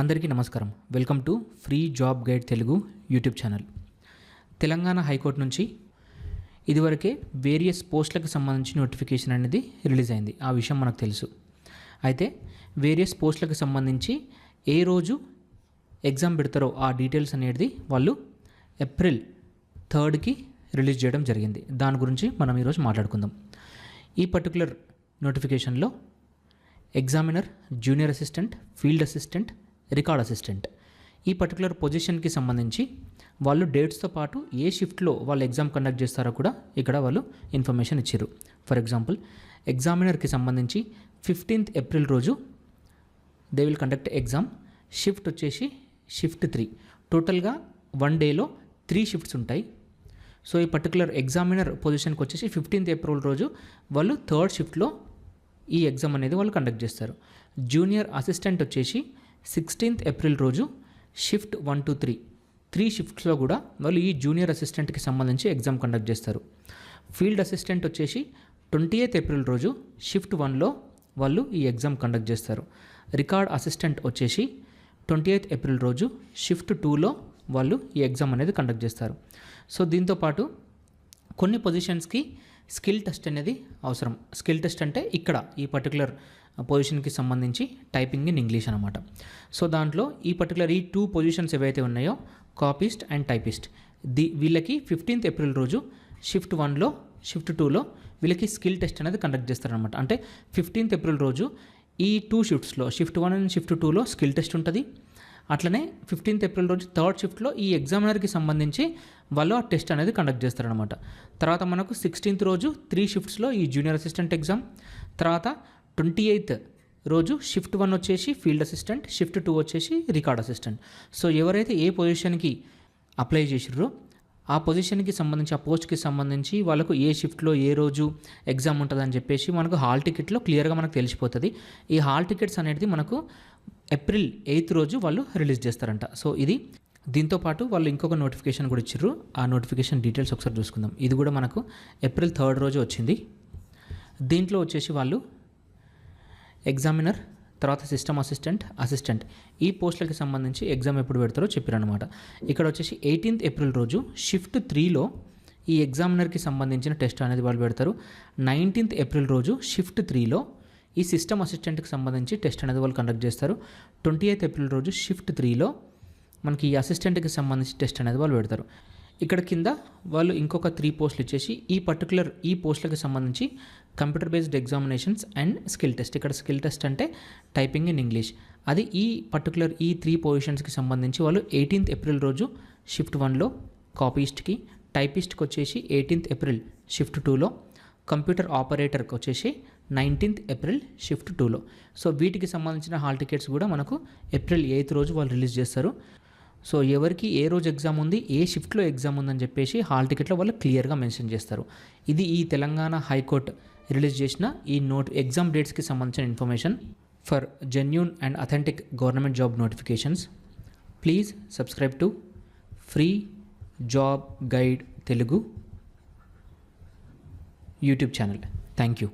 అందరికీ నమస్కారం. Welcome to free job guide Telugu YouTube channel. Telangana high court నుంచి ఇదివరకే వేరియస్ పోస్టులకు సంబంధించి నోటిఫికేషన్ అనేది రిలీజ్ అయింది. ఆ విషయం మనకు తెలుసు. అయితే వేరియస్ పోస్టులకు సంబంధించి ఏ రోజు ఎగ్జామ్ పెడతారో ఆ డీటెయిల్స్ అనేది వాళ్ళు ఏప్రిల్ 3కి రిలీజ్ చేయడం జరిగింది. దాని గురించి మనం ఈరోజు మాట్లాడుకుందాం. ఈ పర్టికులర్ నోటిఫికేషన్లో examiner, junior assistant, field assistant, record assistant ఈ పర్టికులర్ పొజిషన్కి సంబంధించి వాళ్ళు డేట్స్తో పాటు ఏ షిఫ్ట్లో వాళ్ళు ఎగ్జామ్ కండక్ట్ చేస్తారో కూడా ఇక్కడ వాళ్ళు ఇన్ఫర్మేషన్ ఇచ్చారు. ఫర్ ఎగ్జాంపుల్, ఎగ్జామినర్కి సంబంధించి 15th ఏప్రిల్ రోజు they will conduct exam. Shift వచ్చేసి షిఫ్ట్ 3. టోటల్గా 1 డేలో 3 షిఫ్ట్స్ ఉంటాయి. సో ఈ పర్టికులర్ ఎగ్జామినర్ పొజిషన్కి వచ్చేసి 15th ఏప్రిల్ రోజు వాళ్ళు 3rd షిఫ్ట్లో ఈ ఎగ్జామ్ అనేది వాళ్ళు కండక్ట్ చేస్తారు. జూనియర్ అసిస్టెంట్ వచ్చేసి 16th ఏప్రిల్ రోజు షిఫ్ట్ 1 to 3 షిఫ్ట్స్లో కూడా వాళ్ళు ఈ జూనియర్ అసిస్టెంట్కి సంబంధించి ఎగ్జామ్ కండక్ట్ చేస్తారు. ఫీల్డ్ అసిస్టెంట్ వచ్చేసి 20th ఏప్రిల్ రోజు షిఫ్ట్ 1లో వాళ్ళు ఈ ఎగ్జామ్ కండక్ట్ చేస్తారు. రికార్డ్ అసిస్టెంట్ వచ్చేసి 20th ఏప్రిల్ రోజు షిఫ్ట్ 2లో వాళ్ళు ఈ ఎగ్జామ్ అనేది కండక్ట్ చేస్తారు. సో దీంతోపాటు కొన్ని పొజిషన్స్కి స్కిల్ టెస్ట్ అనేది అవసరం. స్కిల్ టెస్ట్ అంటే ఇక్కడ ఈ పర్టికులర్ పొజిషన్కి సంబంధించి టైపింగ్ ఇన్ ఇంగ్లీష్ అనమాట. సో దాంట్లో ఈ పర్టికులర్ ఈ 2 పొజిషన్స్ ఏవైతే ఉన్నాయో, కాపీస్ట్ అండ్ టైపిస్ట్, వీళ్ళకి 15th ఏప్రిల్ రోజు షిఫ్ట్ 1లో షిఫ్ట్ 2లో వీళ్ళకి స్కిల్ టెస్ట్ అనేది కండక్ట్ చేస్తారనమాట. అంటే 15th ఏప్రిల్ రోజు ఈ 2 షిఫ్ట్స్లో షిఫ్ట్ 1 అండ్ షిఫ్ట్ 2లో స్కిల్ టెస్ట్ ఉంటుంది. అట్లనే 15th ఏప్రిల్ రోజు 3rd షిఫ్ట్లో ఈ ఎగ్జామినర్కి సంబంధించి వాళ్ళు ఆ టెస్ట్ అనేది కండక్ట్ చేస్తారనమాట. తర్వాత మనకు 16th రోజు 3 షిఫ్ట్స్లో ఈ జూనియర్ అసిస్టెంట్ ఎగ్జామ్. తర్వాత 28th రోజు షిఫ్ట్ 1 వచ్చేసి ఫీల్డ్ అసిస్టెంట్, షిఫ్ట్ 2 వచ్చేసి రికార్డ్ అసిస్టెంట్. సో ఎవరైతే ఏ పొజిషన్కి అప్లై చేసిర్రో ఆ పొజిషన్కి సంబంధించి, ఆ పోస్ట్కి సంబంధించి వాళ్ళకు ఏ షిఫ్ట్లో ఏ రోజు ఎగ్జామ్ ఉంటుందని చెప్పేసి మనకు హాల్ టికెట్లో క్లియర్గా మనకు తెలిసిపోతుంది. ఈ హాల్ టికెట్స్ అనేది మనకు ఏప్రిల్ 8th రోజు వాళ్ళు రిలీజ్ చేస్తారంట. సో ఇది దీంతోపాటు వాళ్ళు ఇంకొక నోటిఫికేషన్ కూడా ఇచ్చారు. ఆ నోటిఫికేషన్ డీటెయిల్స్ ఒకసారి చూసుకుందాం. ఇది కూడా మనకు ఏప్రిల్ 3rd రోజు వచ్చింది. దీంట్లో వచ్చేసి వాళ్ళు ఎగ్జామినర్, తర్వాత సిస్టమ్ అసిస్టెంట్ ఈ పోస్టులకి సంబంధించి ఎగ్జామ్ ఎప్పుడు పెడతారో చెప్పారనమాట. ఇక్కడ వచ్చేసి 18th ఏప్రిల్ రోజు షిఫ్ట్ 3లో ఈ ఎగ్జామినర్కి సంబంధించిన టెస్ట్ అనేది వాళ్ళు పెడతారు. 19th ఏప్రిల్ రోజు షిఫ్ట్ 3లో ఈ సిస్టమ్ అసిస్టెంట్కి సంబంధించి టెస్ట్ అనేది వాళ్ళు కండక్ట్ చేస్తారు. 28th ఏప్రిల్ రోజు షిఫ్ట్ 3లో మనకి ఈ అసిస్టెంట్కి సంబంధించి టెస్ట్ అనేది వాళ్ళు పెడతారు. ఇక్కడ కింద వాళ్ళు ఇంకొక 3 పోస్టులు ఇచ్చేసి ఈ పర్టికులర్ ఈ పోస్టులకు సంబంధించి computer based examinations and skill test. ఇక్కడ స్కిల్ టెస్ట్ అంటే టైపింగ్ ఇన్ ఇంగ్లీష్. అది ఈ పర్టికులర్ ఈ 3 పొజిషన్స్కి సంబంధించి వాళ్ళు 18th ఏప్రిల్ రోజు షిఫ్ట్ 1లో కాపీస్ట్కి, టైపిస్ట్కి వచ్చేసి 18th ఏప్రిల్ షిఫ్ట్ 2లో, కంప్యూటర్ ఆపరేటర్కి వచ్చేసి 19th ఏప్రిల్ షిఫ్ట్ 2లో. సో వీటికి సంబంధించిన హాల్ టికెట్స్ కూడా మనకు ఏప్రిల్ 8th రోజు వాళ్ళు రిలీజ్ చేస్తారు. సో ఎవరికి ఏ రోజు ఎగ్జామ్ ఉంది, ఏ షిఫ్ట్లో ఎగ్జామ్ ఉందని చెప్పేసి హాల్ టికెట్లో వాళ్ళు క్లియర్గా మెన్షన్ చేస్తారు. ఇది ఈ తెలంగాణ హైకోర్టు రిలీజ్ చేసిన ఈ ఎగ్జామ్ డేట్స్కి సంబంధించిన information. For genuine and authentic government job notifications, please subscribe to free job guide Telugu YouTube channel. Thank you.